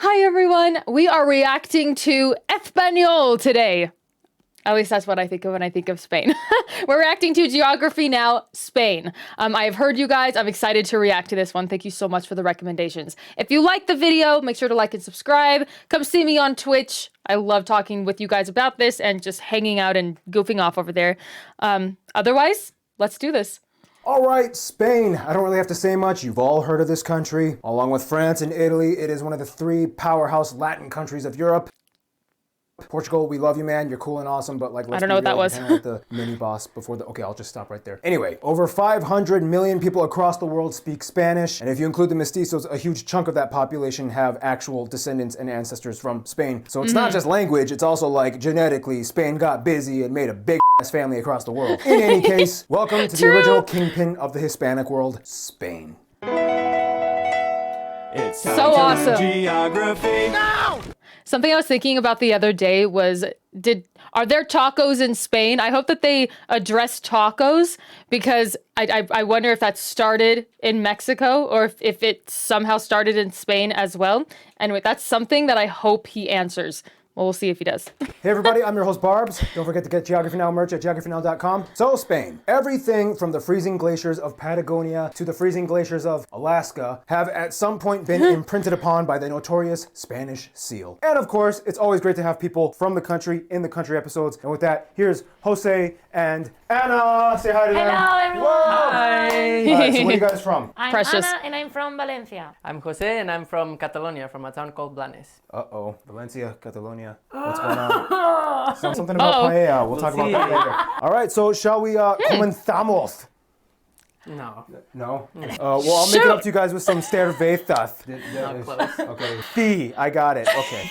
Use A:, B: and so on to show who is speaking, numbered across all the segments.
A: Hi everyone, we are reacting to Espanol today. At least that's what I think of when I think of Spain. We're reacting to Geography Now, Spain. I have heard you guys. I'm excited to react to this one. Thank you so much for the recommendations. If you like the video, make sure to like and subscribe. Come see me on Twitch. I love talking with you guys about this and just hanging out and goofing off over there. Otherwise, let's do this.
B: All right, Spain. I don't really have to say much. You've all heard of this country. Along with France and Italy, it is one of the three powerhouse Latin countries of Europe. Portugal, we love you, man. You're cool and awesome, but like, let's
A: I don't know what that was.
B: Like the mini boss before the. Okay, I'll just stop right there. Anyway, over 500 million people across the world speak Spanish, and if you include the mestizos, a huge chunk of that population have actual descendants and ancestors from Spain. So it's not just language; it's also like genetically, Spain got busy and made a big ass family across the world. In any case, welcome to the original kingpin of the Hispanic world, Spain.
C: It's
A: So awesome.
C: Geography. No!
A: Something I was thinking about the other day was, are there tacos in Spain? I hope that they address tacos, because I wonder if that started in Mexico or if it somehow started in Spain as well. Anyway, that's something that I hope he answers. Well, we'll see if he does.
B: Hey everybody, I'm your host Barbs. Don't forget to get Geography Now merch at geographynow.com. So Spain, everything from the freezing glaciers of Patagonia to the freezing glaciers of Alaska have at some point been imprinted upon by the notorious Spanish seal. And of course, it's always great to have people from the country in the country episodes. And with that, here's Jose and Anna. Say hi to them.
D: Hello, everyone.
B: Whoa.
C: Hi.
B: All right, so where are you guys from?
D: I'm
A: Precious.
D: Anna, and I'm from Valencia.
E: I'm Jose, and I'm from Catalonia, from a town called Blanes.
B: Uh-oh, Valencia, Catalonia. What's going on? Something about paella. We'll talk about that later. All right, so shall we comenzamos?
E: No,
B: No? Well, I'll make it up to you guys with some cervezas.
E: not close.
B: Okay. Sí, I got it. Okay.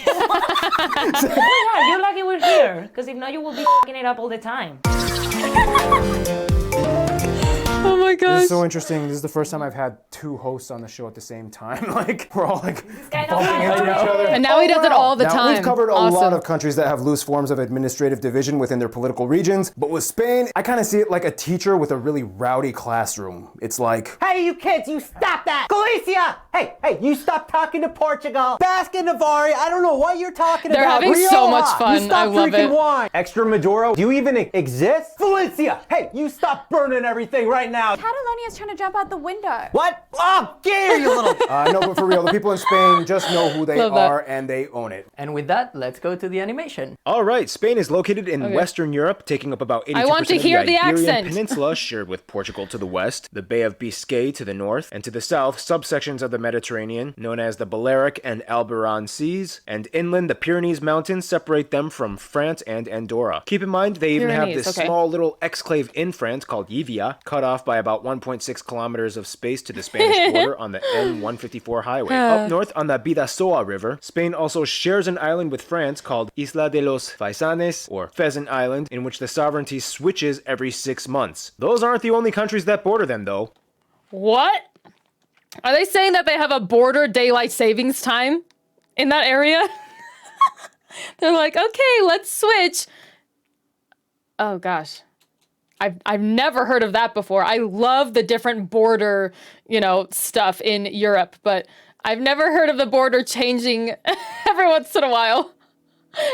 D: Yeah, you're lucky we're here, because if not, you will be f***ing it up all the time.
A: Oh my
B: This
A: gosh.
B: is so interesting. This is the first time I've had two hosts on the show at the same time. Like, we're all like
D: kind of
B: bumping into
D: fun.
B: each other.
A: And now he does it all the
B: Now,
A: time.
B: we've covered a
A: Awesome.
B: lot of countries that have loose forms of administrative division within their political regions, but with Spain, I kind of see it like a teacher with a really rowdy classroom. It's like,
F: Hey, you kids, you stop that! Galicia! Hey, you stop talking to Portugal. Basque and Navarre, I don't know what you're talking
A: They're
F: about.
A: having so
F: Rioja,
A: much fun.
F: You stop
A: I love
F: drinking
A: it.
F: wine. Extremadura, do you even exist? Valencia, hey, you stop burning everything right now.
G: Catalonia's trying to jump out the window.
F: What? Oh, get here, you little...
B: no, but for real, the people in Spain just know who they
A: Love that.
B: are and they own it.
E: And with that, let's go to the animation.
H: All right, Spain is located in Western Europe, taking up about 82%
A: I want to
H: of
A: hear
H: the
A: the
H: Iberian
A: accent.
H: Peninsula, shared with Portugal to the west, the Bay of Biscay to the north, and to the south, subsections of the Mediterranean, known as the Balearic and Alboran Seas, and inland, the Pyrenees Mountains separate them from France and Andorra. Keep in mind, they even have
A: Pyrenees,
H: this
A: okay.
H: small little exclave in France called Yvia, cut off by about 1.6 kilometers of space to the Spanish border on the N154 highway. Up north on the Bidasoa River, Spain also shares an island with France called Isla de los Faisanes, or Pheasant Island, in which the sovereignty switches every 6 months. Those aren't the only countries that border them, though.
A: What? Are they saying that they have a border daylight savings time in that area? They're like, okay, let's switch. Oh gosh. I've never heard of that before. I love the different border, stuff in Europe, but I've never heard of the border changing every once in a while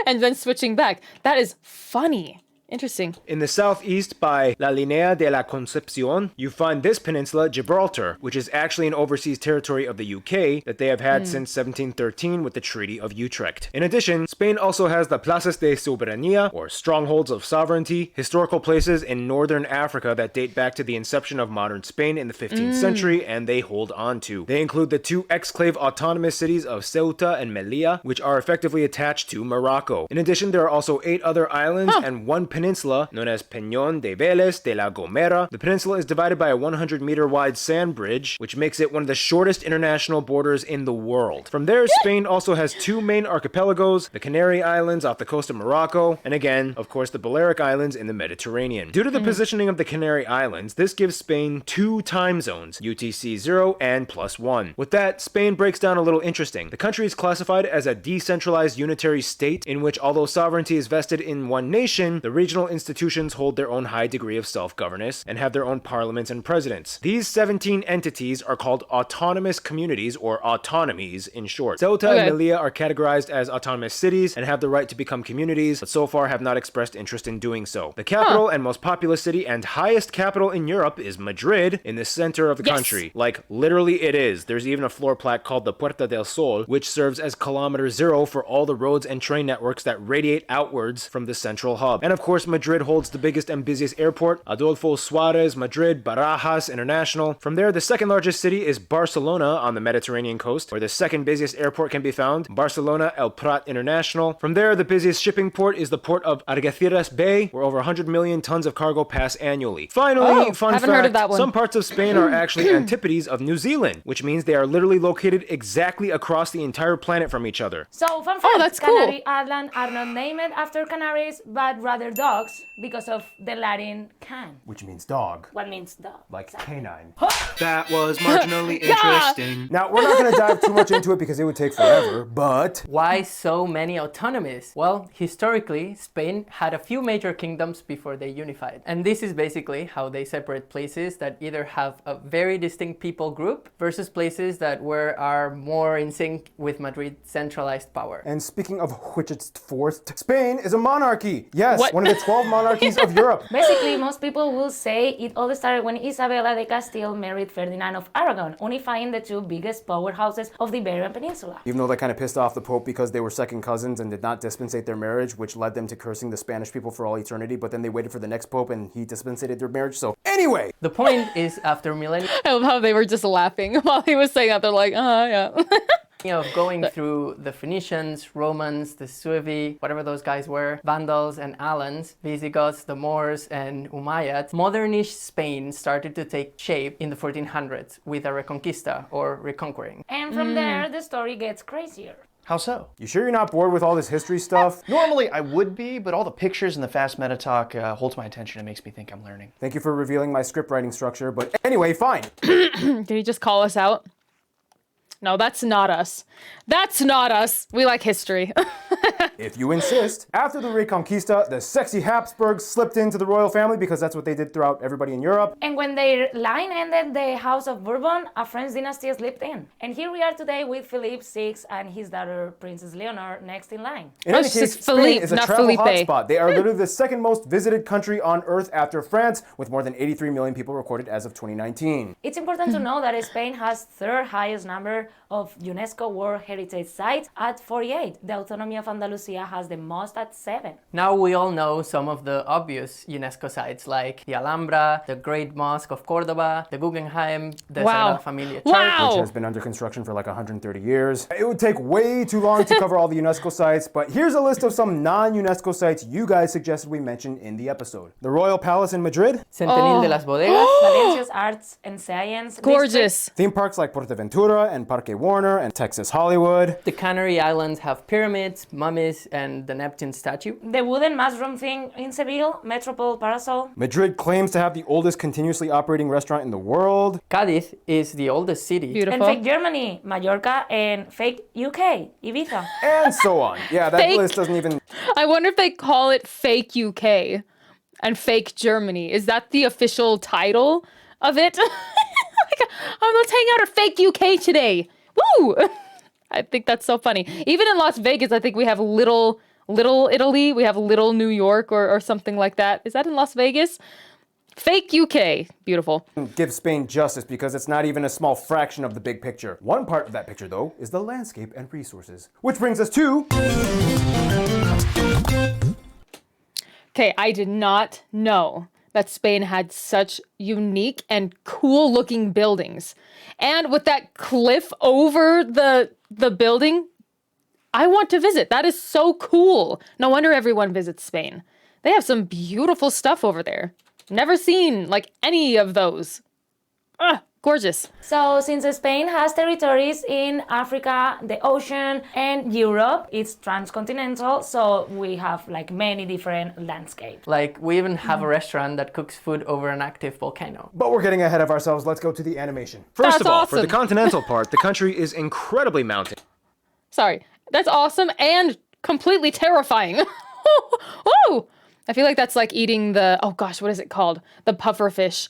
A: and then switching back. That is funny. Interesting.
H: In the southeast by La Linea de la Concepcion, you find this peninsula, Gibraltar, which is actually an overseas territory of the UK that they have had since 1713 with the Treaty of Utrecht. In addition, Spain also has the Plazas de Soberanía, or strongholds of sovereignty, historical places in northern Africa that date back to the inception of modern Spain in the 15th century, and they hold on to. They include the two exclave autonomous cities of Ceuta and Melilla, which are effectively attached to Morocco. In addition, there are also 8 other islands and one peninsula known as Peñón de Vélez de la Gomera. The peninsula is divided by a 100-meter wide sand bridge, which makes it one of the shortest international borders in the world. From there, Spain also has 2 main archipelagos, the Canary Islands off the coast of Morocco, and again, of course, the Balearic Islands in the Mediterranean. Due to the positioning of the Canary Islands, this gives Spain 2 time zones, UTC 0 and +1. With that, Spain breaks down a little interesting. The country is classified as a decentralized unitary state in which, although sovereignty is vested in one nation, the region regional institutions hold their own high degree of self-governance and have their own parliaments and presidents. These 17 entities are called autonomous communities, or autonomies in short. Ceuta and Melilla are categorized as autonomous cities and have the right to become communities, but so far have not expressed interest in doing so. The capital and most populous city and highest capital in Europe is Madrid, in the center of the country. Like, literally it is. There's even a floor plaque called the Puerta del Sol, which serves as kilometer zero for all the roads and train networks that radiate outwards from the central hub. And of course, Madrid holds the biggest and busiest airport, Adolfo Suarez Madrid Barajas International. From there, the second largest city is Barcelona on the Mediterranean coast, where the second busiest airport can be found, Barcelona El Prat International. From there, the busiest shipping port is the port of Algeciras Bay, where over 100 million tons of cargo pass annually. Finally, fun
A: haven't heard of
H: fact,
A: that one.
H: some parts of Spain are actually antipodes of New Zealand, which means they are literally located exactly across the entire planet from each other.
D: So, fun fact,
A: that's cool.
D: Canary Islands are not named after canaries, but rather dogs because of the Latin can.
B: Which means dog,
D: What means dog?
B: like canine.
C: That was marginally interesting.
B: Now, we're not going to dive too much into it because it would take forever, but
E: Why so many autonomies? Well, historically, Spain had a few major kingdoms before they unified. And this is basically how they separate places that either have a very distinct people group versus places that are more in sync with Madrid's centralized power.
B: And speaking of which it's fourth, Spain is a monarchy. Yes,
A: What?
B: one of the 12 monarchies of Europe.
D: Basically, most people will say it all started when Isabella de Castile married Ferdinand of Aragon, unifying the two biggest powerhouses of the Iberian Peninsula.
B: Even though that kind of pissed off the Pope because they were second cousins and did not dispensate their marriage, which led them to cursing the Spanish people for all eternity, but then they waited for the next Pope and he dispensated their marriage. So anyway,
E: The point is, after millennia
A: I love how they were just laughing while he was saying that. They're like, yeah.
E: of going through the Phoenicians, Romans, the Suevi, whatever those guys were, Vandals and Alans, Visigoths, the Moors, and Umayyads, modernish Spain started to take shape in the 1400s with a Reconquista, or reconquering.
D: And from there, the story gets crazier.
C: How so?
B: you sure you're not bored with all this history stuff?
C: Normally I would be, but all the pictures and the fast meta talk holds my attention and makes me think I'm learning.
B: Thank you for revealing my script writing structure, but anyway, fine.
A: Did he just call us out? No, that's not us. That's not us. We like history.
B: If you insist. After the Reconquista, the sexy Habsburgs slipped into the royal family because that's what they did throughout everybody in Europe.
D: And when their line ended, the House of Bourbon, a French dynasty slipped in. And here we are today with Philippe VI and his daughter, Princess Leonor, next in line.
B: In
A: Oh,
B: any
A: it's
B: case,
A: just
B: Spain
A: Philippe,
B: is a
A: not
B: travel
A: Felipe.
B: hotspot. They are literally the second most visited country on Earth after France, with more than 83 million people recorded as of 2019.
D: It's important to know that Spain has third highest number of UNESCO World Heritage Sites at 48. The Autonomy of Andalusia has the most at 7.
E: Now we all know some of the obvious UNESCO sites like the Alhambra, the Great Mosque of Cordoba, the Guggenheim, the
A: Wow.
E: Sagrada Familia Church.
A: Wow.
B: Which has been under construction for like 130 years. It would take way too long to cover all the UNESCO sites, but here's a list of some non-UNESCO sites you guys suggested we mention in the episode. The Royal Palace in Madrid,
E: Centenil de las Bodegas,
D: Valencia's Arts and Science
A: Gorgeous.
B: theme parks like Portaventura and Parque Warner and Texas Hollywood,
E: the Canary Islands have pyramids, mummies, and the Neptune statue.
D: District, the wooden mushroom thing in Seville, Metropole Parasol.
B: Madrid claims to have the oldest continuously operating restaurant in the world.
E: Cadiz is the oldest city.
D: And
A: Beautiful.
D: fake Germany, Mallorca, and fake UK, Ibiza.
B: And so on. Yeah, that
A: Fake.
B: list doesn't even...
A: I wonder if they call it fake UK and fake Germany. Is that the official title of it? Let's hang out at fake UK today. Woo! I think that's so funny. Even in Las Vegas, I think we have little Italy. We have little New York or something like that. Is that in Las Vegas? Fake UK. Beautiful.
B: give Spain justice because it's not even a small fraction of the big picture. One part of that picture, though, is the landscape and resources. Which brings us to...
A: Okay, I did not know that Spain had such unique and cool looking buildings. And with that cliff over the building, I want to visit. That is so cool. No wonder everyone visits Spain. They have some beautiful stuff over there. Never seen like any of those. Gorgeous.
D: So since Spain has territories in Africa, the ocean, and Europe, it's transcontinental, so we have like many different landscapes.
E: Like, we even have a restaurant that cooks food over an active volcano.
B: But we're getting ahead of ourselves. Let's go to the animation.
H: First
A: That's
H: of all, for the
A: awesome.
H: continental part, the country is incredibly mountainous.
A: Sorry. That's awesome and completely terrifying. Woo! I feel like that's like eating the, oh gosh, what is it called? The puffer fish.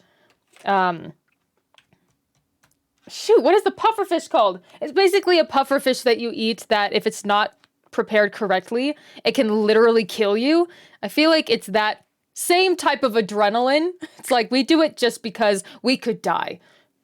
A: Shoot, what is the puffer fish called? It's basically a puffer fish that you eat that if it's not prepared correctly, it can literally kill you. I feel like it's that same type of adrenaline. It's like we do it just because we could die.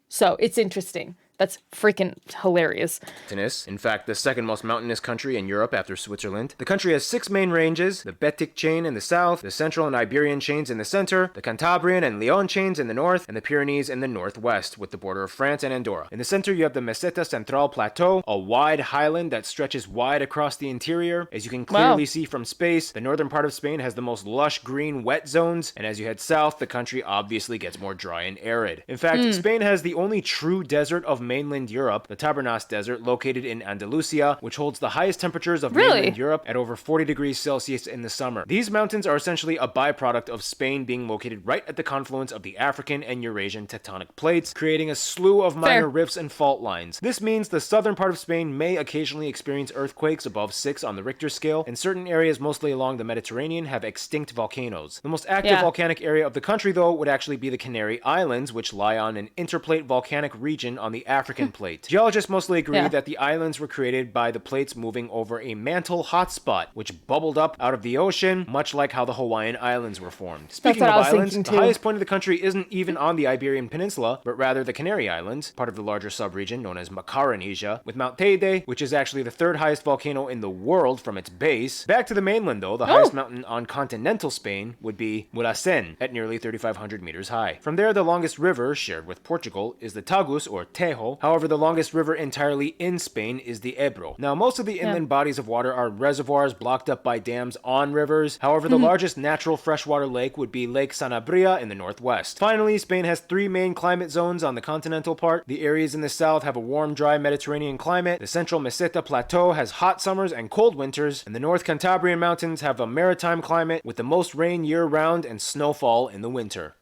A: So it's interesting. That's freaking hilarious.
H: In fact, the second most mountainous country in Europe after Switzerland. The country has 6 main ranges: the Betic chain in the south, the Central and Iberian chains in the center, the Cantabrian and Leon chains in the north, and the Pyrenees in the northwest, with the border of France and Andorra. In the center, you have the Meseta Central Plateau, a wide highland that stretches wide across the interior. As you can clearly see from space, the northern part of Spain has the most lush green wet zones, and as you head south, the country obviously gets more dry and arid. In fact, Spain has the only true desert of mainland Europe, the Tabernas Desert, located in Andalusia, which holds the highest temperatures of mainland Europe at over 40 degrees Celsius in the summer. These mountains are essentially a byproduct of Spain being located right at the confluence of the African and Eurasian tectonic plates, creating a slew of minor rifts and fault lines. This means the southern part of Spain may occasionally experience earthquakes above 6 on the Richter scale, and certain areas mostly along the Mediterranean have extinct volcanoes. The most active volcanic area of the country, though, would actually be the Canary Islands, which lie on an interplate volcanic region on the African plate. Geologists mostly agree that the islands were created by the plates moving over a mantle hotspot, which bubbled up out of the ocean, much like how the Hawaiian Islands were formed. Speaking of islands, the highest point of the country isn't even on the Iberian Peninsula, but rather the Canary Islands, part of the larger subregion known as Macaronesia, with Mount Teide, which is actually the 3rd highest volcano in the world from its base. Back to the mainland, though, the highest mountain on continental Spain would be Mulhacén, at nearly 3,500 meters high. From there, the longest river, shared with Portugal, is the Tagus, or Tejo. However, the longest river entirely in Spain is the Ebro. Now, most of the inland bodies of water are reservoirs blocked up by dams on rivers. However, the largest natural freshwater lake would be Lake Sanabria in the northwest. Finally, Spain has 3 main climate zones on the continental part. The areas in the south have a warm, dry Mediterranean climate. The central Meseta Plateau has hot summers and cold winters, and the North Cantabrian Mountains have a maritime climate with the most rain year-round and snowfall in the winter.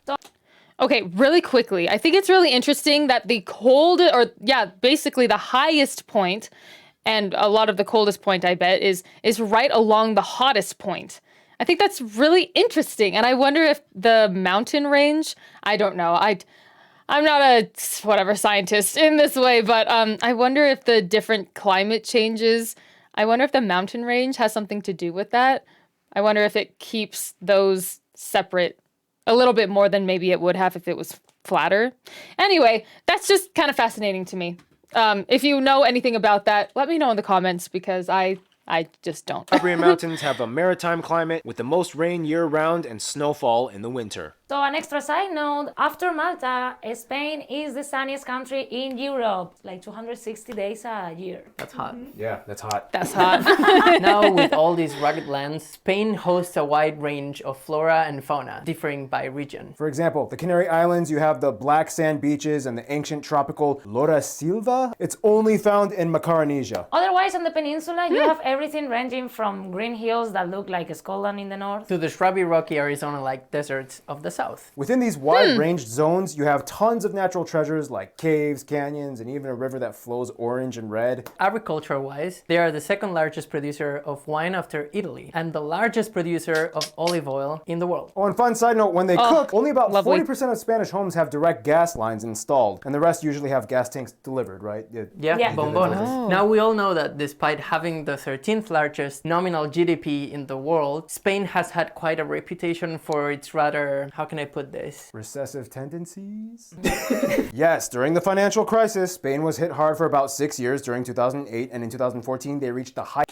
A: Okay, really quickly, I think it's really interesting that the basically the highest point, and a lot of the coldest point, I bet, is right along the hottest point. I think that's really interesting, and I wonder if the mountain range, I don't know, I'm not a scientist in this way, but I wonder if the different climate changes, I wonder if the mountain range has something to do with that. I wonder if it keeps those separate a little bit more than maybe it would have if it was flatter. Anyway, that's just kind of fascinating to me. If you know anything about that, let me know in the comments because I just don't.
H: Cantabrian Mountains have a maritime climate with the most rain year-round and snowfall in the winter.
D: So an extra side note, after Malta, Spain is the sunniest country in Europe, like 260 days a year.
E: That's hot.
B: Yeah, that's hot.
A: That's hot.
E: Now, with all these rugged lands, Spain hosts a wide range of flora and fauna, differing by region.
B: For example, the Canary Islands, you have the black sand beaches and the ancient tropical Lora Silva. It's only found in Macaronesia.
D: Otherwise, on the peninsula, you have everything ranging from green hills that look like Scotland in the north
E: to the shrubby, rocky Arizona-like deserts of the south.
B: Within these wide-ranged zones, you have tons of natural treasures like caves, canyons, and even a river that flows orange and red.
E: Agriculture-wise, they are the 2nd largest producer of wine after Italy, and the largest producer of olive oil in the world.
B: Oh, and fun side note, when they cook, only about 40% of Spanish homes have direct gas lines installed, and the rest usually have gas tanks delivered, right?
E: Yeah. Bombonas. Now, we all know that despite having the 13th largest nominal GDP in the world, Spain has had quite a reputation for its rather, how can I put this?
B: Recessive tendencies? Yes, during the financial crisis, Spain was hit hard for about 6 years during 2008, and in 2014 they reached the high.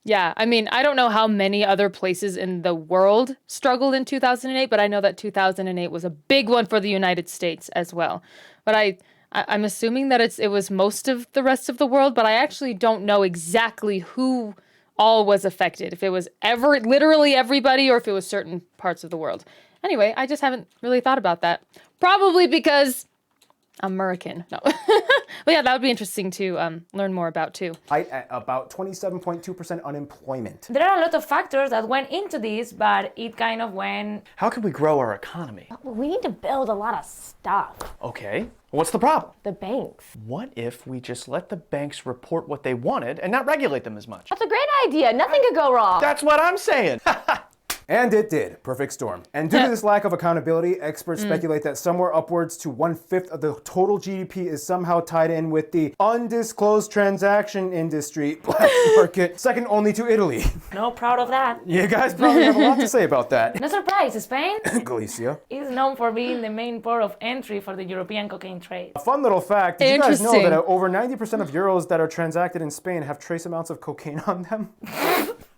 A: Yeah, I mean, I don't know how many other places in the world struggled in 2008, but I know that 2008 was a big one for the United States as well. But I'm assuming that it was most of the rest of the world, but I actually don't know exactly who all was affected. If it was literally everybody or if it was certain parts of the world. Anyway, I just haven't really thought about that. Probably because I'm American. No. But yeah, that would be interesting to learn more about too.
B: At about 27.2% unemployment.
D: There are a lot of factors that went into this, but it kind of went...
C: How can we grow our economy?
I: We need to build a lot of stuff.
C: Okay, what's the problem?
I: The banks.
C: What if we just let the banks report what they wanted and not regulate them as much?
I: That's a great idea. Nothing could go wrong.
C: That's what I'm saying.
B: And it did. Perfect storm. And due to this lack of accountability, experts speculate that somewhere upwards to 1/5 of the total GDP is somehow tied in with the undisclosed transaction industry black market, second only to Italy.
D: No, proud of that.
B: You guys probably have a lot to say about that.
D: No surprise, Spain
B: Galicia.
D: is known for being the main port of entry for the European cocaine trade.
B: A fun little fact, did you guys know
A: Interesting.
B: that over 90% of euros that are transacted in Spain have trace amounts of cocaine on them?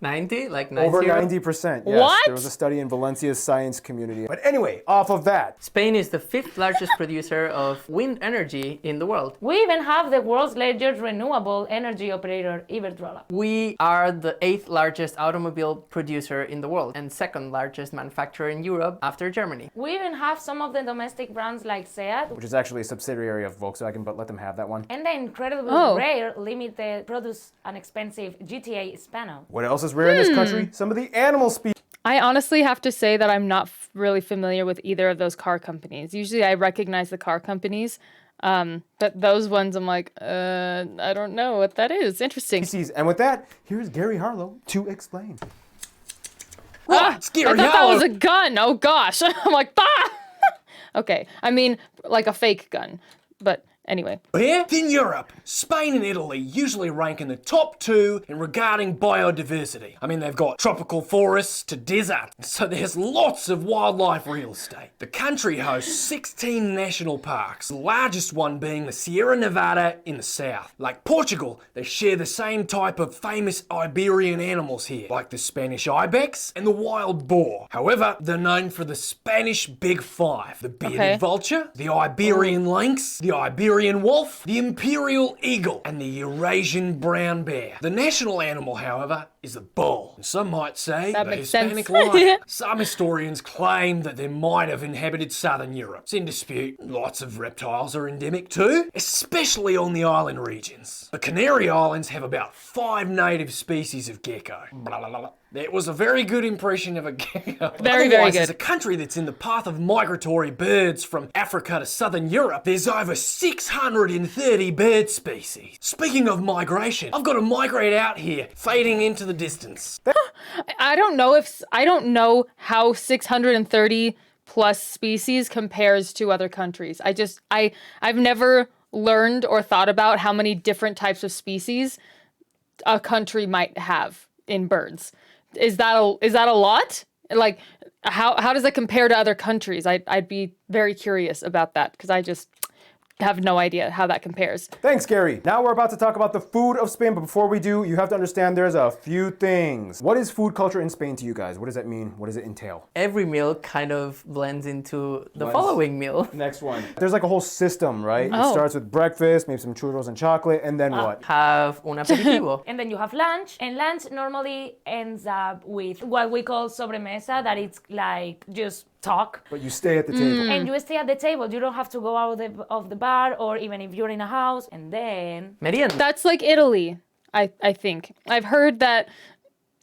E: 90? Like 90?
B: Over 90%, yes.
A: What?
B: There was a study in Valencia's science community. But anyway, off of that.
E: Spain is the 5th largest producer of wind energy in the world.
D: We even have the world's largest renewable energy operator, Iberdrola.
E: We are the 8th largest automobile producer in the world and 2nd largest manufacturer in Europe after Germany.
D: We even have some of the domestic brands like Seat
B: Which is actually a subsidiary of Volkswagen, but let them have that one.
D: and the incredibly
A: Oh.
D: rare, limited, produce an expensive GTA Spano.
B: What else is rare in this country? Some of the animal species.
A: I honestly have to say that I'm not really familiar with either of those car companies. Usually I recognize the car companies, but those ones I'm like, I don't know what that is. Interesting.
B: And with that, here's Gary Harlow to explain.
A: I thought that was a gun. Oh gosh. I'm like, ah! Okay. I mean, like a fake gun. But anyway.
J: Here in Europe, Spain and Italy usually rank in the top 2 in regarding biodiversity. I mean, they've got tropical forests to desert, so there's lots of wildlife real estate. The country hosts 16 national parks, the largest one being the Sierra Nevada in the south. Like Portugal, they share the same type of famous Iberian animals here, like the Spanish ibex and the wild boar. However, they're known for the Spanish Big Five: the bearded vulture, the Iberian lynx, the Iberian wolf, the imperial eagle, and the Eurasian brown bear. The national animal, however, is the bull. And some might say
A: That
J: the
A: makes sense.
J: Hispanic lion. Some historians claim that they might have inhabited southern Europe. It's in dispute. Lots of reptiles are endemic too, especially on the island regions. The Canary Islands have about 5 native species of gecko. Blah, blah, blah, blah. That was a very good impression of a gecko.
A: Very, very
J: Otherwise,
A: good.
J: as a country that's in the path of migratory birds from Africa to southern Europe, there's over 630 bird species. Speaking of migration, I've got to migrate out here, fading into the distance.
A: I don't know how 630 plus species compares to other countries. I've never learned or thought about how many different types of species a country might have in birds. Is that a lot? Like, how does that compare to other countries? I'd be very curious about that because I just have no idea how that compares.
B: Thanks, Gary. Now we're about to talk about the food of Spain, but before we do, you have to understand there's a few things. What is food culture in Spain to you guys? What does that mean? What does it entail?
E: Every meal kind of blends into the
B: Blends.
E: following meal.
B: Next one. There's like a whole system, right? It
A: Oh.
B: starts with breakfast, maybe some churros and chocolate, and then what?
E: Have un aperitivo.
D: And then you have lunch, and lunch normally ends up with what we call sobremesa, that it's like just talk.
B: But you stay at the table.
D: And you stay at the table. You don't have to go out of the bar, or even if you're in a house. And then
E: Merienda.
A: That's like Italy, I think. I've heard that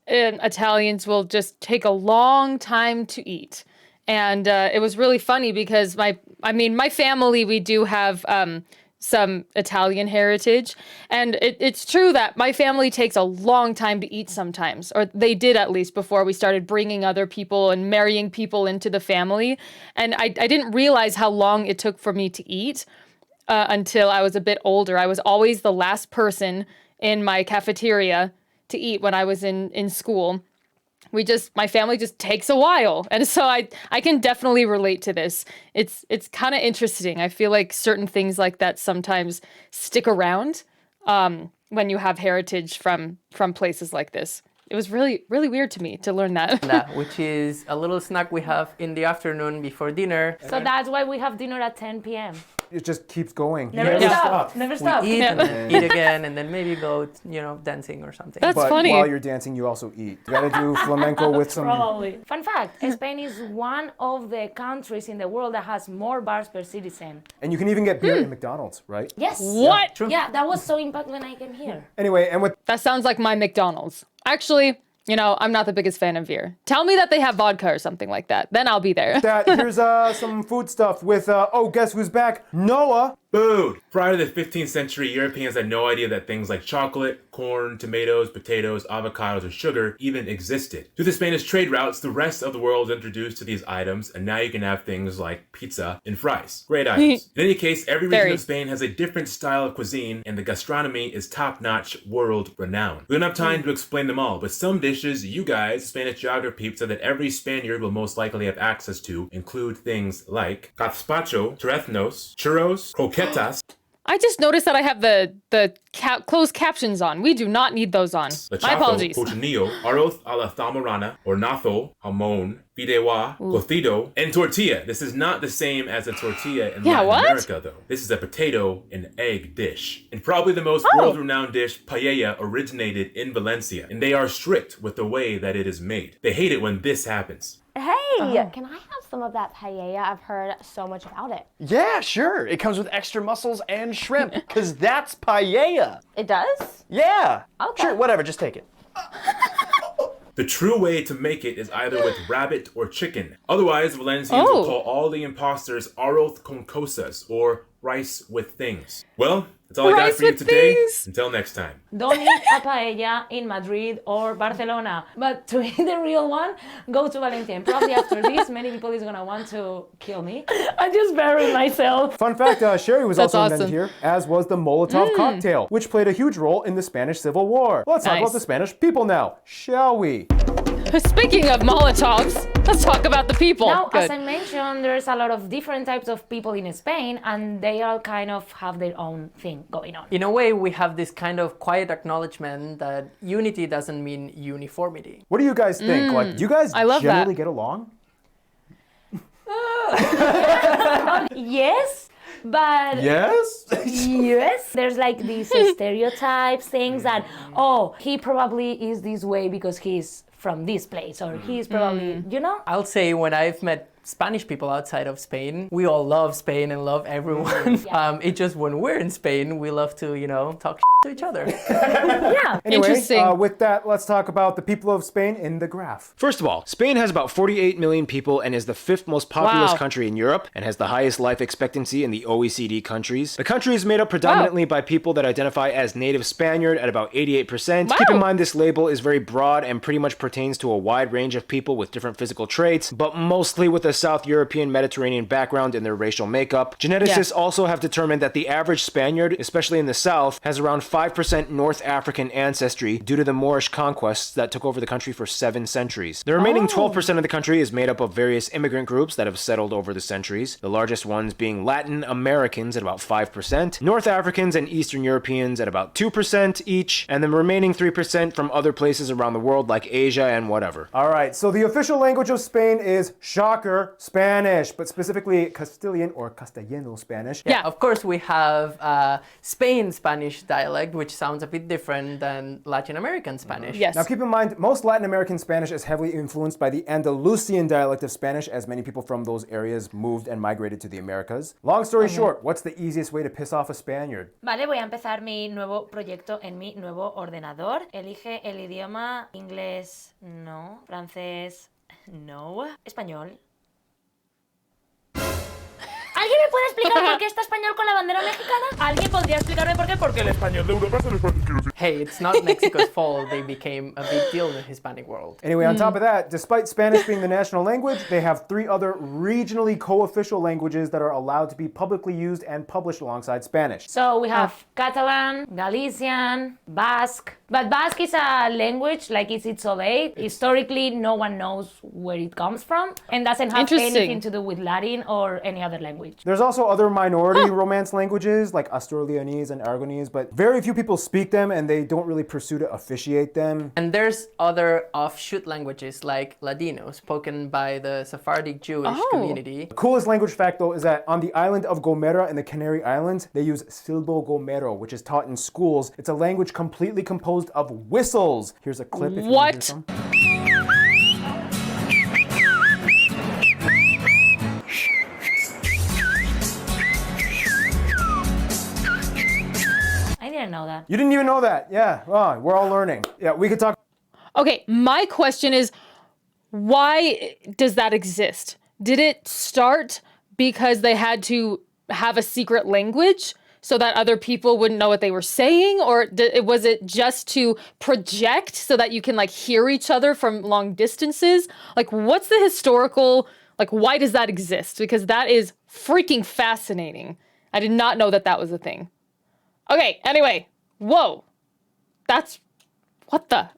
A: Italians will just take a long time to eat. And it was really funny because my family, we do have some Italian heritage. And it's true that my family takes a long time to eat sometimes, or they did at least before we started bringing other people and marrying people into the family. And I didn't realize how long it took for me to eat until I was a bit older. I was always the last person in my cafeteria to eat when I was in school. My family just takes a while. And so I can definitely relate to this. It's kind of interesting. I feel like certain things like that sometimes stick around when you have heritage from places like this. It was really, really weird to me to learn that.
E: Which is a little snack we have in the afternoon before dinner.
D: so that's why we have dinner at 10 p.m.
B: It just keeps going.
D: Never
B: You
D: stop. Never stop.
E: We eat and then eat again, and then maybe go, dancing or something.
A: That's
B: But
A: funny.
B: while you're dancing, you also eat. You gotta do flamenco with some...
D: Probably. Fun fact, Spain is one of the countries in the world that has more bars per citizen.
B: And you can even get beer at McDonald's, right?
D: Yes.
A: What?
D: Yeah, that was so impactful when I came here.
B: Anyway, and with
A: That sounds like my McDonald's. Actually, I'm not the biggest fan of beer. Tell me that they have vodka or something like that. Then I'll be there.
B: that, here's some food stuff with, guess who's back? Noah.
K: Food! Prior to the 15th century, Europeans had no idea that things like chocolate, corn, tomatoes, potatoes, avocados, or sugar even existed. Through the Spanish trade routes, the rest of the world was introduced to these items, and now you can have things like pizza and fries. Great items. In any case, every region of Spain has a different style of cuisine, and the gastronomy is top-notch, world-renowned. We don't have time to explain them all, but some dishes you guys, Spanish geography peeps, said that every Spaniard will most likely have access to include things like gazpacho, torreznos, churros, croquetas.
A: I just noticed that I have the closed captions on. We do not need those on. My apologies.
K: Cochinillo, arroz a la zamorana, hornazo, jamón, fideuá, cocido, and tortilla. This is not the same as a tortilla in Latin America, though. This is a potato and egg dish. And probably the most world-renowned dish, paella, originated in Valencia. And they are strict with the way that it is made. They hate it when this happens.
I: Hey, can I have some of that paella? I've heard so much about it.
C: Yeah, sure. It comes with extra mussels and shrimp, because that's paella.
I: It does?
C: Yeah.
I: Okay.
C: Sure, whatever, just take it.
K: The true way to make it is either with rabbit or chicken. Otherwise, Valencians will call all the imposters arroz con cosas, or rice with things. Well, that's all I got for you today. Until next time.
D: Don't eat a paella in Madrid or Barcelona. But to eat the real one, go to Valencia. And probably after this, many people is gonna want to kill me. I just buried myself.
B: Fun fact, sherry was also invented here, as was the Molotov cocktail, which played a huge role in the Spanish Civil War. Let's talk about the Spanish people now, shall we?
A: Speaking of Molotovs, let's talk about the people.
D: Now, as I mentioned, there's a lot of different types of people in Spain, and they all kind of have their own thing going on.
E: In a way, we have this kind of quiet acknowledgement that unity doesn't mean uniformity.
B: What do you guys think? Like, do you guys generally get along?
D: Yes, but...
B: Yes?
D: Yes. There's like these stereotypes, things that, oh, he probably is this way because he's from this place, or he's probably, you know?
E: I'll say when I've met Spanish people outside of Spain, we all love Spain and love everyone. It's just when we're in Spain, we love to, you know, talk to each other.
D: Yeah.
B: Anyway, with that, let's talk about the people of Spain in the graph.
H: First of all, Spain has about 48 million people and is the 5th most populous country in Europe and has the highest life expectancy in the OECD countries. The country is made up predominantly by people that identify as native Spaniard at about 88%. Keep in mind this label is very broad and pretty much pertains to a wide range of people with different physical traits, but mostly with a South European Mediterranean background in their racial makeup. Geneticists also have determined that the average Spaniard, especially in the South, has around 5% North African ancestry due to the Moorish conquests that took over the country for 7 centuries. The remaining 12% of the country is made up of various immigrant groups that have settled over the centuries, the largest ones being Latin Americans at about 5%, North Africans and Eastern Europeans at about 2% each, and the remaining 3% from other places around the world like Asia and whatever.
B: All right, so the official language of Spain is, shocker, Spanish, but specifically Castilian or Castellano Spanish.
E: Yeah, of course we have Spain Spanish dialect, which sounds a bit different than Latin American Spanish.
B: Now keep in mind, most Latin American Spanish is heavily influenced by the Andalusian dialect of Spanish, as many people from those areas moved and migrated to the Americas. Long story short, what's the easiest way to piss off a Spaniard?
D: Vale, voy a empezar mi nuevo proyecto en mi nuevo ordenador. Elige el idioma inglés, no. Francés, no. Español. ¿Alguien me puede explicar por qué está español con la bandera mexicana? ¿Alguien podría explicarme por qué? Porque el español de Europa es el español.
E: Hey, it's not Mexico's fault they became a big deal in the Hispanic world.
B: Anyway, on top of that, despite Spanish being the national language, they have 3 other regionally co-official languages that are allowed to be publicly used and published alongside Spanish.
D: So we have Catalan, Galician, Basque. But Basque is a language, like it's its own. Historically, no one knows where it comes from and doesn't have anything to do with Latin or any other language.
B: There's also other minority Romance languages like Astur-Leonese and Aragonese, but very few people speak them and they don't really pursue to officiate them.
E: And there's other offshoot languages like Ladino, spoken by the Sephardic Jewish community.
B: The coolest language fact though is that on the island of Gomera in the Canary Islands, they use Silbo Gomero, which is taught in schools. It's a language completely composed of whistles. Here's a clip if you want to hear some.
D: I didn't know that.
B: You didn't even know that? Yeah, oh, we're all learning. Yeah, we could talk.
A: Okay, my question is, why does that exist? Did it start because they had to have a secret language so that other people wouldn't know what they were saying? Or was it just to project so that you can like hear each other from long distances? Like, what's the historical, like, why does that exist? Because that is freaking fascinating. I did not know that that was a thing. Okay, anyway, whoa. That's, what the?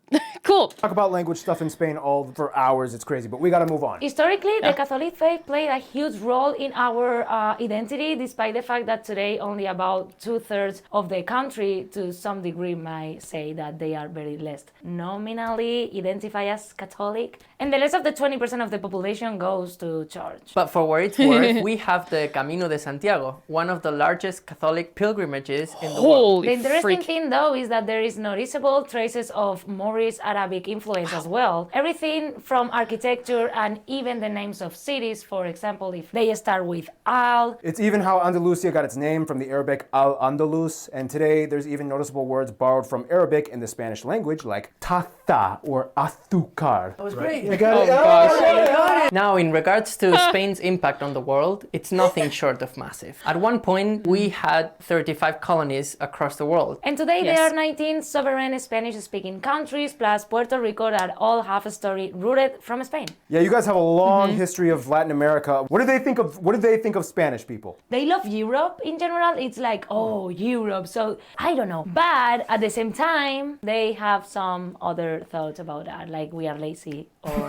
A: Cool.
B: Talk about language stuff in Spain all for hours. It's crazy, but we got to move on.
D: Historically, the Catholic faith played a huge role in our identity, despite the fact that today only about 2/3 of the country, to some degree, might say that they are very less nominally identify as Catholic. And the rest of the 20% of the population goes to church.
E: But for what it's worth, we have the Camino de Santiago, one of the largest Catholic pilgrimages in the world.
D: The interesting thing, though, is that there is noticeable traces of Moorish Arabic influence as well. Everything from architecture and even the names of cities, for example, if they start with Al.
B: It's even how Andalusia got its name from the Arabic Al-Andalus, and today there's even noticeable words borrowed from Arabic in the Spanish language like taza or azúcar.
E: That was great.
B: I got it.
E: Now, in regards to Spain's impact on the world, it's nothing short of massive. At one point, we had 35 colonies across the world.
D: And today there are 19 sovereign Spanish-speaking countries, plus Puerto Rico, that all have a story rooted from Spain.
B: Yeah, you guys have a long history of Latin America. What do they think of Spanish people?
D: They love Europe in general. It's like, oh, Europe. So I don't know. But at the same time, they have some other thoughts about that, like we are lazy or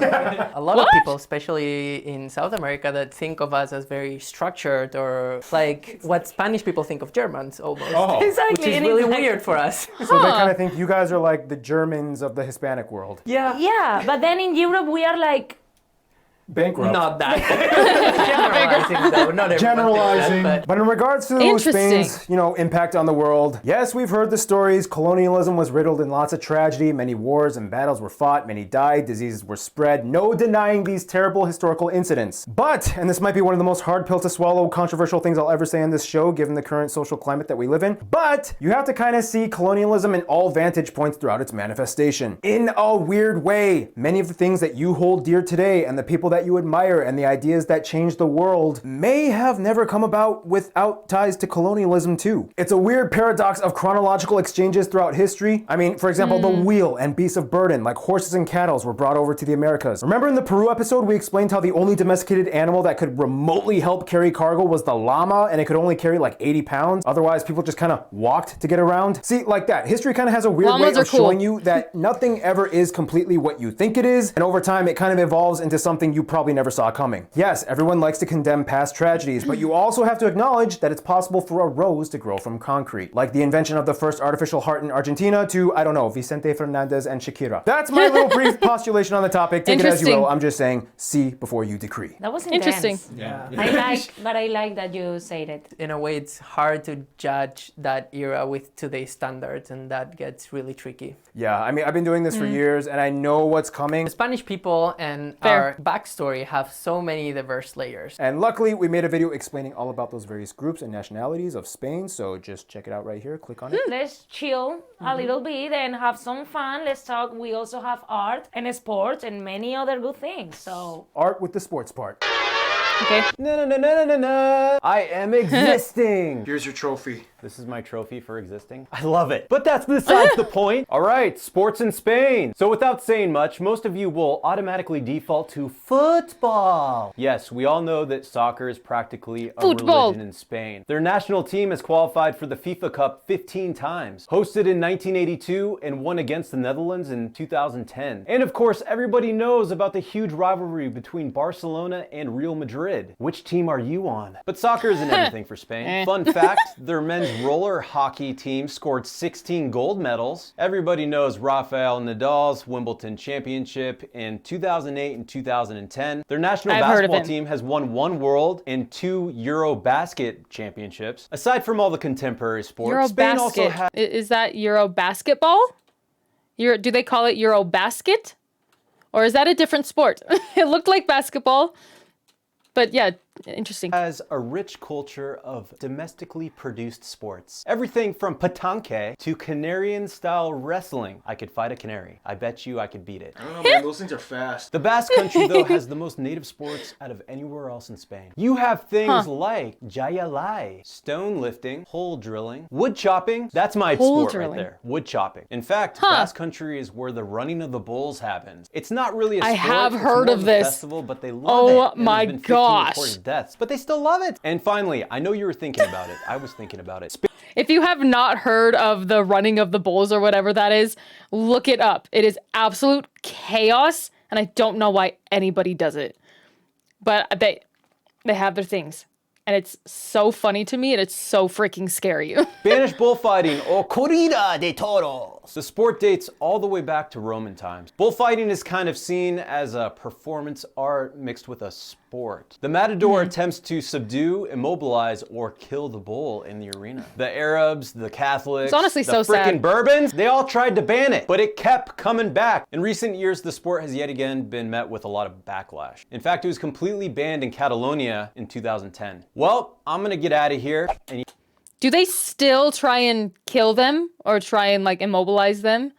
E: a lot of people, especially in South America, that think of us as very structured, or like what Spanish people think of Germans almost.
B: Oh.
D: Exactly.
E: Which is really weird for us.
B: So they kind of think you guys are like the Germans of the Hispanic world.
D: Yeah, but then in Europe we are like
B: Bankrupt.
E: Not that. Generalizing though, not everyone
B: Generalizing.
E: thinks that,
B: But in regards to Spain's, impact on the world, yes, we've heard the stories. Colonialism was riddled in lots of tragedy. Many wars and battles were fought. Many died. Diseases were spread. No denying these terrible historical incidents. But, and this might be one of the most hard pill to swallow, controversial things I'll ever say on this show, given the current social climate that we live in, but you have to kind of see colonialism in all vantage points throughout its manifestation. In a weird way, many of the things that you hold dear today and the people that you admire and the ideas that change the world may have never come about without ties to colonialism too. It's a weird paradox of chronological exchanges throughout history. I mean, for example, the wheel and beasts of burden, like horses and cattle, were brought over to the Americas. Remember in the Peru episode, we explained how the only domesticated animal that could remotely help carry cargo was the llama, and it could only carry like 80 pounds. Otherwise, people just kind of walked to get around. See, like that. History kind of has a weird way of showing you that nothing ever is completely what you think it is, and over time, it kind of evolves into something you probably never saw coming. Yes, everyone likes to condemn past tragedies, but you also have to acknowledge that it's possible for a rose to grow from concrete. Like the invention of the first artificial heart in Argentina to, I don't know, Vicente Fernandez and Shakira. That's my little brief postulation on the topic. Take it as you will. I'm just saying, see before you decree.
D: That was intense.
A: Interesting.
E: Yeah.
D: I like that you said it.
E: In a way, it's hard to judge that era with today's standards, and that gets really tricky.
B: Yeah, I mean, I've been doing this for years, and I know what's coming.
E: The Spanish people and our backstory have so many diverse layers.
B: And luckily, we made a video explaining all about those various groups and nationalities of Spain, so just check it out right here. Click on it.
D: Let's chill a little bit and have some fun. Let's talk. We also have art and sports and many other good things. So
B: art with the sports part.
A: Okay.
F: No. I am existing.
H: Here's your trophy.
F: This is my trophy for existing. I love it. But that's besides the point. All right, sports in Spain. So without saying much, most of you will automatically default to football. Yes, we all know that soccer is practically a religion in Spain. Their national team has qualified for the FIFA Cup 15 times, hosted in 1982 and won against the Netherlands in 2010. And of course, everybody knows about the huge rivalry between Barcelona and Real Madrid. Which team are you on? But soccer isn't everything for Spain. Fun fact, their men's roller hockey team scored 16 gold medals. Everybody knows Rafael Nadal's Wimbledon championship in 2008 and 2010. Their national basketball team has won 1 world and 2 Eurobasket championships. Aside from all the contemporary sports, Spain also has...
A: Is that Eurobasketball? Do they call it Eurobasket? Or is that a different sport? It looked like basketball. But yeah, Interesting.
F: Has a rich culture of domestically produced sports. Everything from petanque to Canarian-style wrestling. I could fight a canary. I bet you I could beat it.
H: I don't know, man. Those things are fast.
F: The Basque Country, though, has the most native sports out of anywhere else in Spain. You have things like jayalai, stone lifting, hole drilling, wood chopping. That's my sport right there. Wood chopping. In fact, Basque Country is where the running of the bulls happens. It's not really a sport.
A: I have
F: it's
A: heard
F: more
A: of
F: a
A: this.
F: festival, but they love it.
A: Oh
F: And
A: my
F: there's been 15
A: gosh.
F: reported deaths, but they still love it. And finally, I know you were thinking about it. I was thinking about it.
A: If you have not heard of the running of the bulls or whatever that is, look it up. It is absolute chaos, and I don't know why anybody does it. But they have their things. And it's so funny to me, and it's so freaking scary.
F: Spanish bullfighting, or corrida de toros. The sport dates all the way back to Roman times. Bullfighting is kind of seen as a performance art mixed with a sport. The matador attempts to subdue, immobilize, or kill the bull in the arena. The Arabs, the Catholics,
A: It's honestly
F: the
A: so sad.
F: frickin' Bourbons, they all tried to ban it, but it kept coming back. In recent years, the sport has yet again been met with a lot of backlash. In fact, it was completely banned in Catalonia in 2010. Well, I'm gonna get out of here and
A: Do they still try and kill them or try and like immobilize them?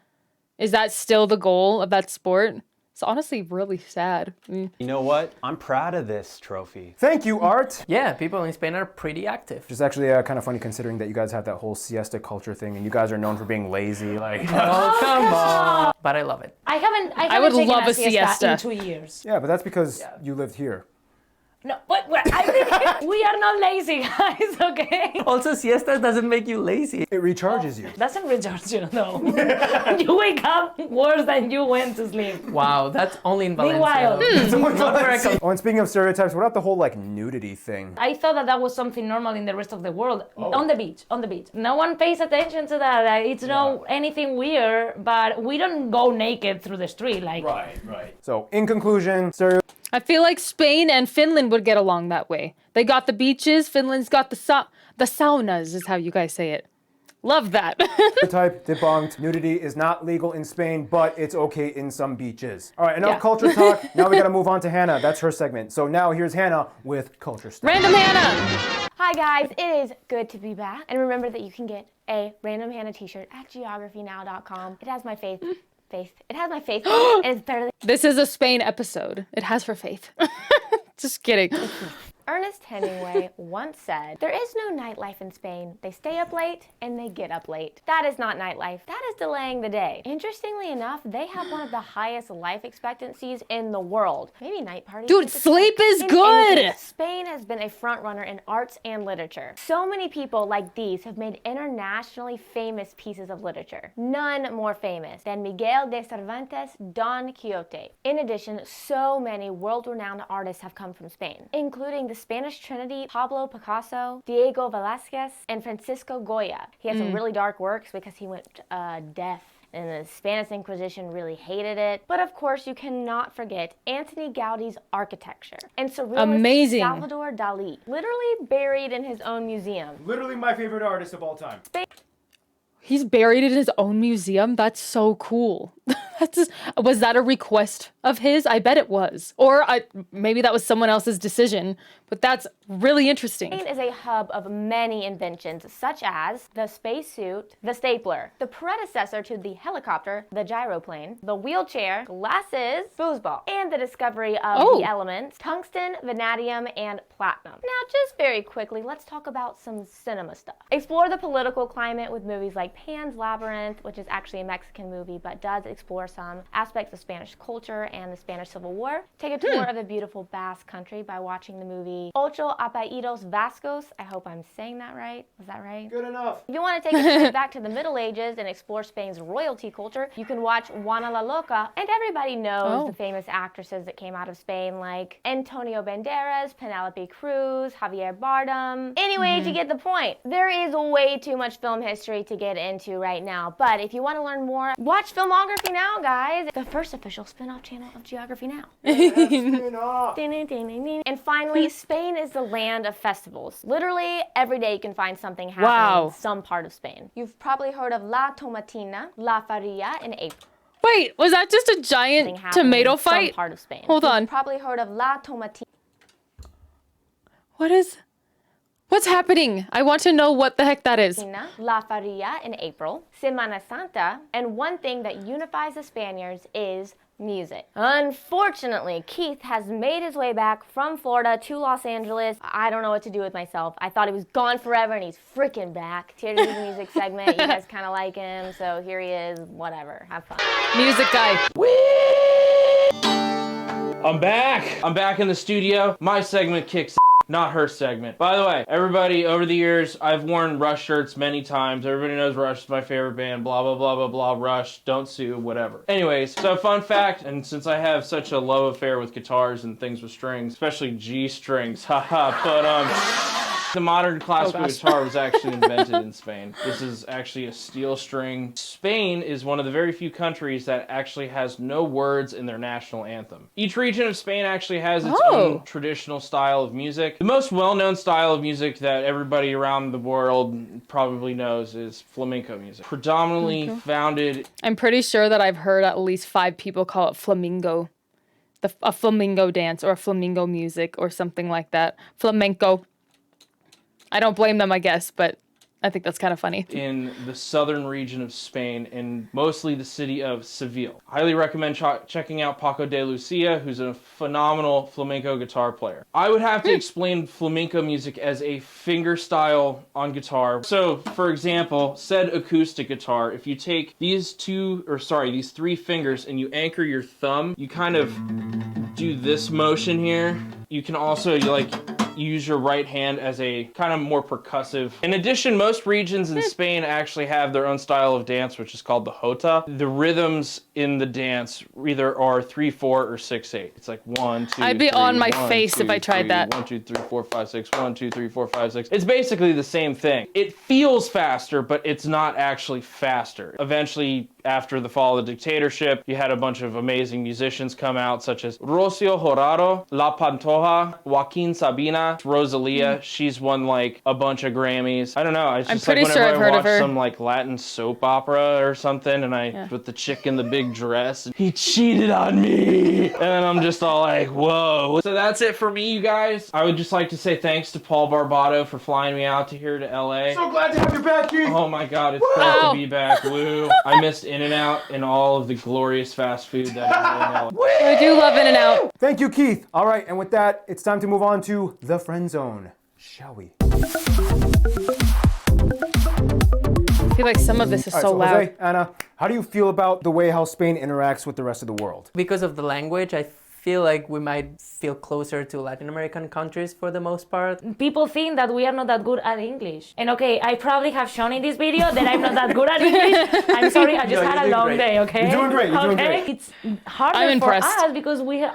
A: Is that still the goal of that sport? It's honestly really sad.
F: you know what? I'm proud of this trophy.
B: Thank you, Art.
E: Yeah, people in Spain are pretty active.
B: Which is actually kind of funny considering that you guys have that whole siesta culture thing, and you guys are known for being lazy. Like,
E: Oh, come on. But I love it.
D: I haven't
A: would
D: taken
A: love
D: a
A: a
D: siesta
A: siesta.
D: in 2 years.
B: yeah, but that's because you lived here.
D: No, but we are not lazy, guys, okay?
E: Also, siesta doesn't make you lazy.
B: It recharges you.
D: Doesn't recharge you, though. You wake up worse than you went to sleep.
E: Wow, that's only in Valencia.
D: Meanwhile,
B: Oh, and speaking of stereotypes, what about the whole like nudity thing?
D: I thought that was something normal in the rest of the world. On the beach. No one pays attention to that. It's no anything weird, but we don't go naked through the street. Like,
B: Right. So, in conclusion,
A: I feel like Spain and Finland would get along that way. They got the beaches, Finland's got the saunas, is how you guys say it. Love that.
B: stereotype debunked. Nudity is not legal in Spain, but it's okay in some beaches. All right, enough culture talk. Now we gotta move on to Hannah. That's her segment. So now here's Hannah with culture stuff.
A: Random Hannah!
I: Hi guys, it is good to be back. And remember that you can get a Random Hannah t-shirt at geographynow.com. It has my faith. It has my faith, and it's better than...
A: This is a Spain episode. It has her faith. Just kidding.
I: Ernest Hemingway once said, "There is no nightlife in Spain. They stay up late and they get up late." That is not nightlife. That is delaying the day. Interestingly enough, they have one of the highest life expectancies in the world. Maybe night parties.
A: Dude, sleep is
I: In
A: good!
I: anything, Spain has been a front runner in arts and literature. So many people like these have made internationally famous pieces of literature. None more famous than Miguel de Cervantes' Don Quixote. In addition, so many world-renowned artists have come from Spain, including the Spanish Trinity, Pablo Picasso, Diego Velázquez, and Francisco Goya. He has some really dark works because he went deaf, and the Spanish Inquisition really hated it. But of course, you cannot forget Antoni Gaudi's architecture and surrealist
A: Amazing.
I: Salvador Dali, literally buried in his own museum.
B: Literally my favorite artist of all time.
A: He's buried in his own museum? That's so cool. Was that a request of his? I bet it was. Or maybe that was someone else's decision, but that's really interesting.
I: Spain is a hub of many inventions, such as the spacesuit, the stapler, the predecessor to the helicopter, the gyroplane, the wheelchair, glasses, foosball, and the discovery of the elements, tungsten, vanadium, and platinum. Now, just very quickly, let's talk about some cinema stuff. Explore the political climate with movies like Pan's Labyrinth, which is actually a Mexican movie, but does explore some aspects of Spanish culture and the Spanish Civil War. Take a tour of the beautiful Basque Country by watching the movie Ocho Apellidos Vascos. I hope I'm saying that right. Was that right?
B: Good enough.
I: If you want to take a trip back to the Middle Ages and explore Spain's royalty culture, you can watch Juana la Loca. And everybody knows the famous actresses that came out of Spain, like Antonio Banderas, Penelope Cruz, Javier Bardem. Anyways, you get the point. There is way too much film history to get into right now, but if you want to learn more, watch Filmography Now, guys. The first official spin-off channel of Geography Now. And finally, Spain is the land of festivals. Literally, every day you can find something happening in some part of Spain. You've probably heard of La Tomatina, La Faria in April.
A: Wait, was that just a giant tomato fight?
I: Some part of Spain.
A: Hold on.
I: You've probably heard of La Tomatina.
A: What's happening? I want to know what the heck that is.
I: La Feria in April, Semana Santa, and one thing that unifies the Spaniards is music. Unfortunately, Keith has made his way back from Florida to Los Angeles. I don't know what to do with myself. I thought he was gone forever and he's freaking back. Here to do the music segment. You guys kind of like him, so here he is. Whatever. Have fun.
A: Music guy.
L: I'm back. I'm back in the studio. My segment kicks. Not her segment. By the way, everybody, over the years, I've worn Rush shirts many times. Everybody knows Rush is my favorite band. Blah, blah, blah, blah, blah. Rush, don't sue, whatever. Anyways, so fun fact, and since I have such a love affair with guitars and things with strings, especially G strings, haha, but the modern classical guitar was actually invented in Spain. This is actually a steel string. Spain is one of the very few countries that actually has no words in their national anthem. Each region of Spain actually has its own traditional style of music. The most well-known style of music that everybody around the world probably knows is flamenco music. Predominantly founded...
A: I'm pretty sure that I've heard at least 5 people call it flamingo. A flamingo dance or a flamingo music or something like that. Flamenco. I don't blame them, I guess, but I think that's kind of funny.
L: In the southern region of Spain, and mostly the city of Seville. Highly recommend checking out Paco de Lucia, who's a phenomenal flamenco guitar player. I would have to explain flamenco music as a finger style on guitar. So, for example, said acoustic guitar, if you take these 3 fingers and you anchor your thumb, you kind of do this motion here. You can also, use your right hand as a kind of more percussive. In addition, most regions in Spain actually have their own style of dance, which is called the jota. The rhythms in the dance either are 3/4 or 6/8. It's like 1, 2,
A: I'd be
L: 3,
A: on my
L: 1,
A: face
L: 2,
A: if I tried
L: 3,
A: that.
L: 1, 2, 3, 4, 5, 6, 1, 2, 3, 4, 5, 6. It's basically the same thing. It feels faster, but it's not actually faster. Eventually, after the fall of the dictatorship, you had a bunch of amazing musicians come out, such as Rocío Jurado, La Pantoja, Joaquín Sabina, Rosalia. She's won like a bunch of Grammys. I don't know. It's just
A: pretty
L: like
A: sure
L: whenever
A: I've heard
L: I
A: of
L: watch
A: her.
L: some like Latin soap opera or something, and with the chick in the big dress, and he cheated on me, and then I'm just all like, whoa. So that's it for me, you guys. I would just like to say thanks to Paul Barbato for flying me out to here to LA.
B: So glad to have you back, Keith.
L: Oh my God, it's great to be back. Woo! I missed In-N-Out and all of the glorious fast food that is in LA.
A: I do love In-N-Out.
B: Thank you, Keith. All right, and with that, it's time to move on to the friend zone. Shall we?
A: I feel like some of this is so loud.
B: Jose, Anna, how do you feel about the way how Spain interacts with the rest of the world?
E: Because of the language, I feel like we might feel closer to Latin American countries for the most part.
D: People think that we are not that good at English. And okay, I probably have shown in this video that I'm not that good at English. I'm sorry, I just had a long day, okay?
B: You're doing great, you're doing great.
D: It's harder for us because we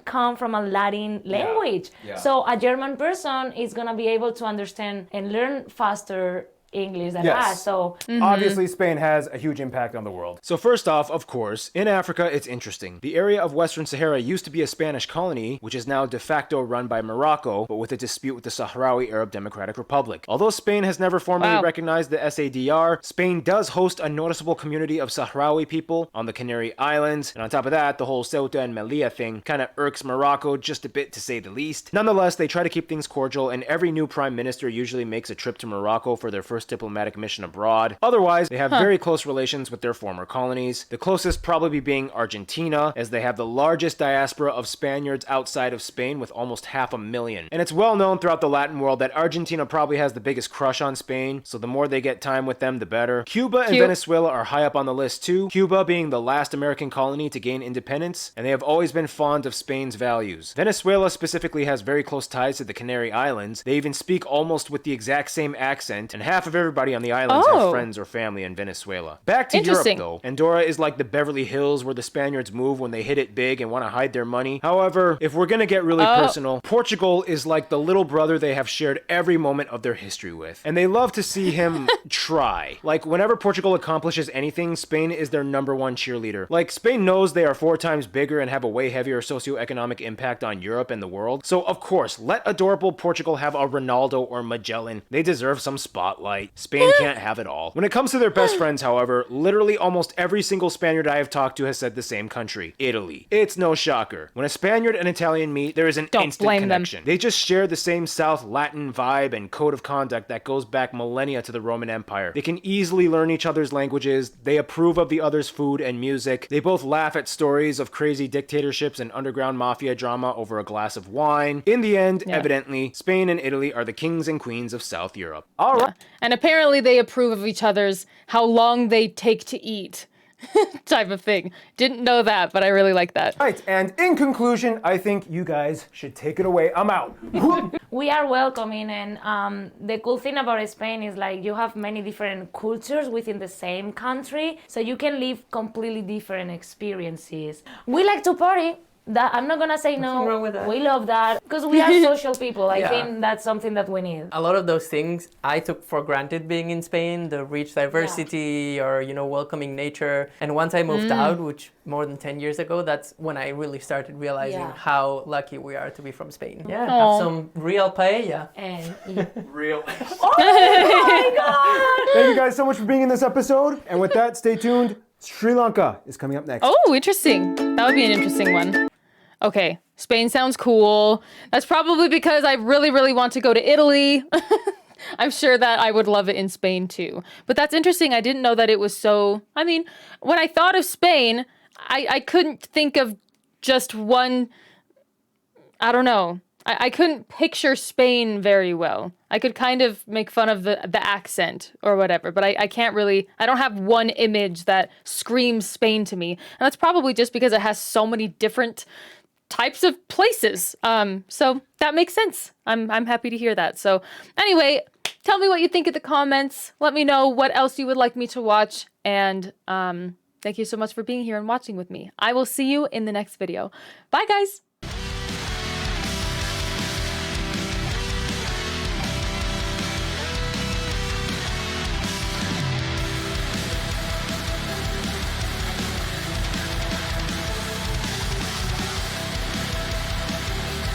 D: come from a Latin language.
B: Yeah.
D: So a German person is gonna be able to understand and learn faster English than us, so...
B: Obviously, Spain has a huge impact on the world.
H: So first off, of course, in Africa, it's interesting. The area of Western Sahara used to be a Spanish colony, which is now de facto run by Morocco, but with a dispute with the Sahrawi Arab Democratic Republic. Although Spain has never formally recognized the SADR, Spain does host a noticeable community of Sahrawi people on the Canary Islands, and on top of that, the whole Ceuta and Melilla thing kind of irks Morocco just a bit, to say the least. Nonetheless, they try to keep things cordial, and every new prime minister usually makes a trip to Morocco for their first diplomatic mission abroad. Otherwise, they have very close relations with their former colonies. The closest probably being Argentina, as they have the largest diaspora of Spaniards outside of Spain with almost 500,000. And it's well known throughout the Latin world that Argentina probably has the biggest crush on Spain, so the more they get time with them, the better. Cuba and Venezuela are high up on the list too, Cuba being the last American colony to gain independence, and they have always been fond of Spain's values. Venezuela specifically has very close ties to the Canary Islands. They even speak almost with the exact same accent, and half of everybody on the islands have friends or family in Venezuela. Back to Europe though. Andorra is like the Beverly Hills where the Spaniards move when they hit it big and want to hide their money. However, if we're gonna get really personal, Portugal is like the little brother they have shared every moment of their history with. And they love to see him try. Like, whenever Portugal accomplishes anything, Spain is their #1 cheerleader. Like, Spain knows they are 4 times bigger and have a way heavier socioeconomic impact on Europe and the world. So, of course, let adorable Portugal have a Ronaldo or Magellan. They deserve some spotlight. limelight, Spain can't have it all. When it comes to their best friends, however, literally almost every single Spaniard I have talked to has said the same country, Italy. It's no shocker. When a Spaniard and Italian meet, there is an instant connection. They just share the same South Latin vibe and code of conduct that goes back millennia to the Roman Empire. They can easily learn each other's languages, they approve of the other's food and music, they both laugh at stories of crazy dictatorships and underground mafia drama over a glass of wine. In the end, evidently, Spain and Italy are the kings and queens of South Europe. All right.
A: And apparently they approve of each other's how long they take to eat. Type of thing. Didn't know that, but I really like that.
B: Right, and in conclusion, I think you guys should take it away. I'm out.
D: We are welcoming, and the cool thing about Spain is like you have many different cultures within the same country, so you can live completely different experiences. We like to party. That I'm not gonna say no.
E: Nothing wrong with that.
D: We love that because we are social people. I think that's something that we need.
E: A lot of those things I took for granted being in Spain, the rich diversity or, you know, welcoming nature. And once I moved out, which more than 10 years ago, that's when I really started realizing how lucky we are to be from Spain. Yeah, have some real paella.
D: And
B: Real.
D: oh my God!
B: Thank you guys so much for being in this episode. And with that, stay tuned. Sri Lanka is coming up next.
A: Oh, interesting. That would be an interesting one. Okay, Spain sounds cool. That's probably because I really, really want to go to Italy. I'm sure that I would love it in Spain too. But that's interesting. I didn't know that it was so... I mean, when I thought of Spain, I couldn't think of just one... I don't know. I couldn't picture Spain very well. I could kind of make fun of the accent or whatever, but I can't really... I don't have one image that screams Spain to me. And that's probably just because it has so many different types of places. So that makes sense. I'm happy to hear that. So anyway, tell me what you think in the comments. Let me know what else you would like me to watch. And thank you so much for being here and watching with me. I will see you in the next video. Bye, guys.